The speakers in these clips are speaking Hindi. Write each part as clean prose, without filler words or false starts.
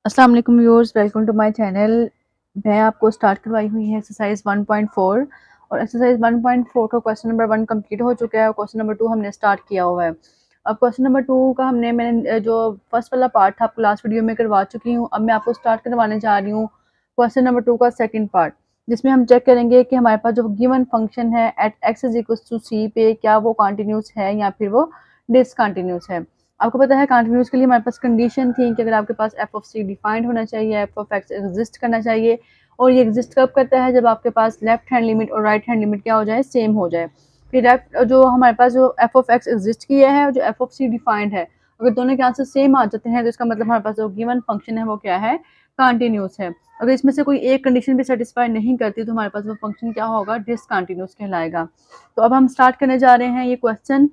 अस्सलाम वालेकुम viewers, welcome to my channel. मैं आपको स्टार्ट करवाई हुई है एक्सरसाइज 1.4 और एक्सरसाइज 1.4 का क्वेश्चन नंबर 1 कंप्लीट हो चुका है और क्वेश्चन नंबर 2 हमने स्टार्ट किया हुआ है। अब क्वेश्चन नंबर 2 का मैंने जो फर्स्ट वाला पार्ट था आपको लास्ट वीडियो में करवा चुकी हूँ। अब मैं आपको स्टार्ट करवाने जा रही हूँ क्वेश्चन नंबर 2 का सेकेंड पार्ट, जिसमें हम चेक करेंगे कि हमारे पास जो गिवन फंक्शन है at x is equal to C पे क्या वो कॉन्टिन्यूस है या फिर वो डिसकंटिन्यूस है। आपको पता है कॉन्टिन्यूस के लिए हमारे पास कंडीशन थी कि अगर आपके पास एफ ऑफ सी डिफाइंड होना चाहिए, एफ ऑफ एक्स एग्जिस्ट करना चाहिए। और ये एग्जिस्ट कब करता है? जब आपके पास लेफ्ट हैंड लिमिट और राइट हैंड लिमिट क्या हो जाए, सेम हो जाए। फिर लेफ्ट जो हमारे पास जो एफ ऑफ एक्स एग्जिस्ट किया है और जो एफ ऑफ सी डिफाइंड है, अगर दोनों के आंसर सेम आ जाते हैं तो इसका मतलब हमारे पास जो गिवन फंक्शन है वो क्या है, कॉन्टिन्यूस है। अगर इसमें से कोई एक कंडीशन भी सेटिस्फाई नहीं करती तो हमारे पास वो फंक्शन क्या होगा, डिसकंटिन्यूस कहलाएगा। तो अब हम स्टार्ट करने जा रहे हैं ये क्वेश्चन।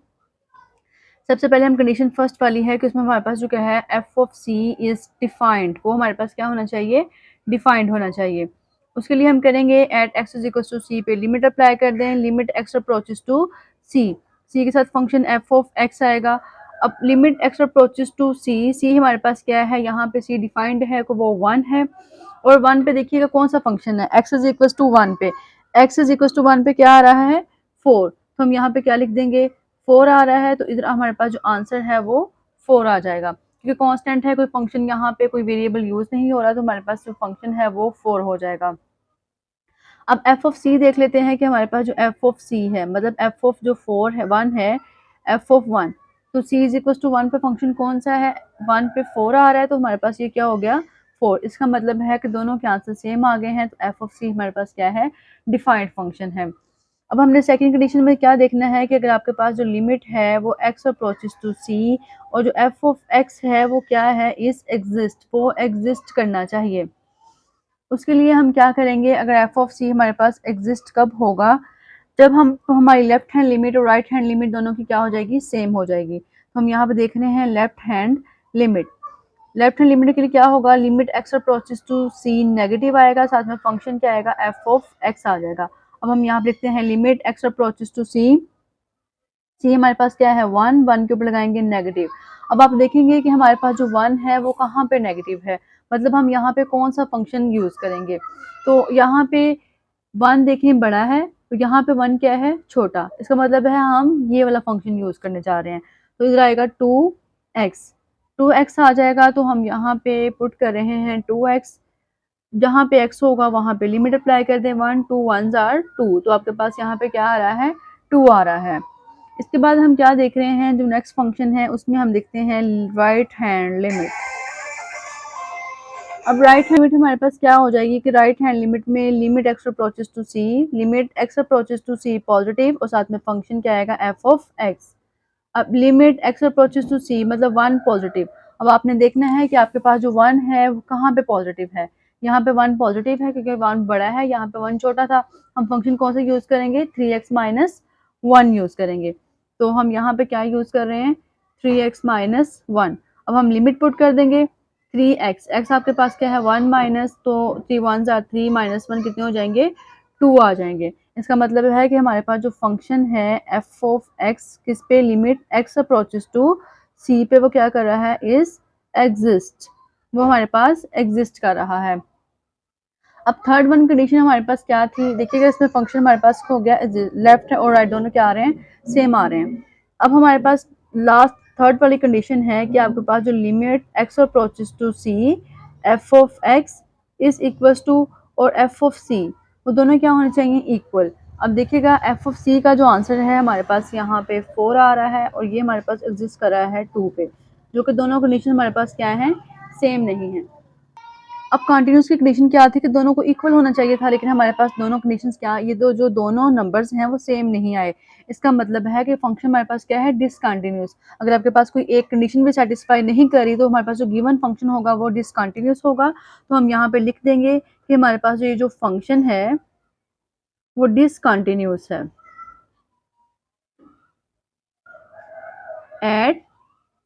सबसे पहले हम कंडीशन फर्स्ट वाली है कि उसमें हमारे पास जो क्या है, F of C is defined, वो हमारे पास क्या होना चाहिए, डिफाइंड होना चाहिए। उसके लिए हम करेंगे at x is equal to C पे लिमिट अप्लाई कर दें, limit x approaches to C, C के साथ फंक्शन एफ ऑफ एक्स आएगा। अब limit x approaches to C, C हमारे पास क्या है, यहाँ पे सी डिफाइंड है को वो 1 है। और 1 पे देखिएगा कौन सा फंक्शन है, एक्स इज इक्वल टू 1 पे, एक्स इज इक्वल टू 1 पे क्या आ रहा है, 4। तो हम यहाँ पे क्या लिख देंगे, 4 आ रहा है। तो इधर हमारे पास जो आंसर है वो 4 आ जाएगा, क्योंकि कांस्टेंट है, कोई फंक्शन यहाँ पे कोई वेरिएबल यूज नहीं हो रहा, तो हमारे पास जो फंक्शन है वो 4 हो जाएगा। अब एफ ऑफ सी देख लेते हैं कि हमारे पास जो एफ ऑफ सी है, मतलब एफ ऑफ जो 4 है 1 है, एफ ऑफ 1, तो सी इज इक्वल टू 1 पे फंक्शन कौन सा है, 1 पे 4 आ रहा है, तो हमारे पास ये क्या हो गया, 4। इसका मतलब है कि दोनों के आंसर सेम आ गए हैं, तो एफ ऑफ सी हमारे पास क्या है, डिफाइंड फंक्शन है। अब हमने सेकंड कंडीशन में क्या देखना है कि अगर आपके पास जो लिमिट है वो x अप्रोचेस टू c और जो f ऑफ x है वो क्या है, इज एग्जिस्ट, वो एग्जिस्ट करना चाहिए। उसके लिए हम क्या करेंगे, अगर f ऑफ c हमारे पास एग्जिस्ट कब होगा, जब हम तो हमारी लेफ्ट हैंड लिमिट और राइट हैंड लिमिट दोनों की क्या हो जाएगी, सेम हो जाएगी। तो हम यहाँ पे देख रहे हैं left hand limit, left hand limit के लिए क्या होगा, limit x approaches to C negative आएगा, साथ में फंक्शन क्या आएगा, एफ ऑफ एक्स आ जाएगा। अब हम यहाँ पे लिखते हैं limit x approaches to C, C हमारे पास क्या है, 1, 1 के ऊपर लगाएंगे नेगेटिव। अब आप देखेंगे कि हमारे पास जो 1 है वो कहाँ पे नेगेटिव है, मतलब हम यहाँ पे कौन सा फंक्शन यूज करेंगे। तो यहाँ पे 1 देखिए बड़ा है, तो यहाँ पे 1 क्या है, छोटा, इसका मतलब है हम ये वाला फंक्शन यूज करने जा रहे हैं। तो इधर आएगा 2x, 2x आ जाएगा, तो हम यहाँ पे पुट कर रहे हैं 2x, जहाँ पे x होगा वहाँ पे लिमिट अप्लाई कर दें, 1 2 1 आर 2, तो आपके पास यहाँ पे क्या आ रहा है, 2 आ रहा है। इसके बाद हम क्या देख रहे हैं, जो नेक्स्ट फंक्शन है उसमें हम देखते हैं राइट हैंड लिमिट। अब राइट हैंड लिमिट हमारे पास क्या हो जाएगी कि राइट हैंड लिमिट में limit x approaches to C, limit x approaches to C positive और साथ में फंक्शन क्या आएगा, एफ ऑफ एक्स। अब limit x approaches to C मतलब 1 पॉजिटिव। अब आपने देखना है कि आपके पास जो 1 है वो कहाँ पे पॉजिटिव है, यहाँ पे 1 पॉजिटिव है क्योंकि 1 बड़ा है, यहाँ पे 1 छोटा था। हम फंक्शन कौन सा यूज करेंगे, 3x माइनस 1 यूज करेंगे। तो हम यहाँ पे क्या यूज कर रहे हैं, 3x माइनस 1। अब हम लिमिट पुट कर देंगे 3x, x आपके पास क्या है 1 माइनस, तो 3 1 3 माइनस 1 कितने हो जाएंगे, 2 आ जाएंगे। इसका मतलब है कि हमारे पास जो फंक्शन है एफ ऑफ एक्स किस पे, limit x approaches to C पे वो क्या कर रहा है, इज एग्जिस्ट, वो हमारे पास एग्जिस्ट कर रहा है। अब थर्ड वन कंडीशन हमारे पास क्या थी, देखिएगा इसमें फंक्शन हमारे पास हो गया, लेफ्ट और राइट दोनों क्या आ रहे हैं, सेम आ रहे हैं। अब हमारे पास लास्ट थर्ड वाली कंडीशन है कि आपके पास जो limit x approaches to C, F of X is equal to और एफ ऑफ सी, वो दोनों क्या होने चाहिए, इक्वल। अब देखिएगा एफ ऑफ सी का जो आंसर है हमारे पास यहाँ पे 4 आ रहा है और ये हमारे पास एग्जिस्ट कर रहा है 2 पे, जो कि दोनों कंडीशन हमारे पास क्या है, सेम नहीं है। अब कंटिन्यूस की कंडीशन क्या थी कि दोनों को इक्वल होना चाहिए था, लेकिन हमारे पास दोनों कंडीशंस क्या, ये जो दोनों नंबर्स हैं वो सेम नहीं आए। इसका मतलब है कि फंक्शन हमारे पास क्या है, डिसकंटिन्यूस। अगर आपके पास कोई एक कंडीशन भी सेटिस्फाई नहीं करी तो हमारे पास जो गिवन फंक्शन होगा वो डिसकंटिन्यूस होगा। तो हम यहाँ पे लिख देंगे कि हमारे पास ये जो फंक्शन है वो डिसकंटिन्यूस है at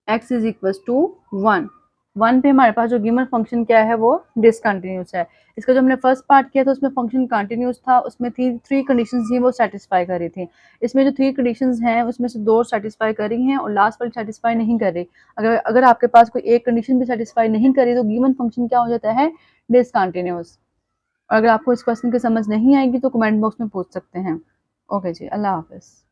x is equal to 1। 1 पे हमारे पास जो गिवन फंक्शन क्या है वो डिसकंटिन्यूस है। इसका जो हमने फर्स्ट पार्ट किया था उसमें फंक्शन कंटिन्यूस था, उसमें थी 3 कंडीशंस थी वो सैटिस्फाई कर रही थी। इसमें जो 3 कंडीशंस हैं उसमें से 2 सैटिस्फाई कर रही हैं और लास्ट वाली सैटिस्फाई नहीं कर रही। अगर अगर आपके पास कोई एक कंडीशन भी सैटिस्फाई नहीं करी तो गिवन फंक्शन क्या हो जाता है, डिसकंटिन्यूस। अगर आपको इस क्वेश्चन की समझ नहीं आएगी तो कमेंट बॉक्स में पूछ सकते हैं। ओके जी, अल्लाह हाफ़िज़।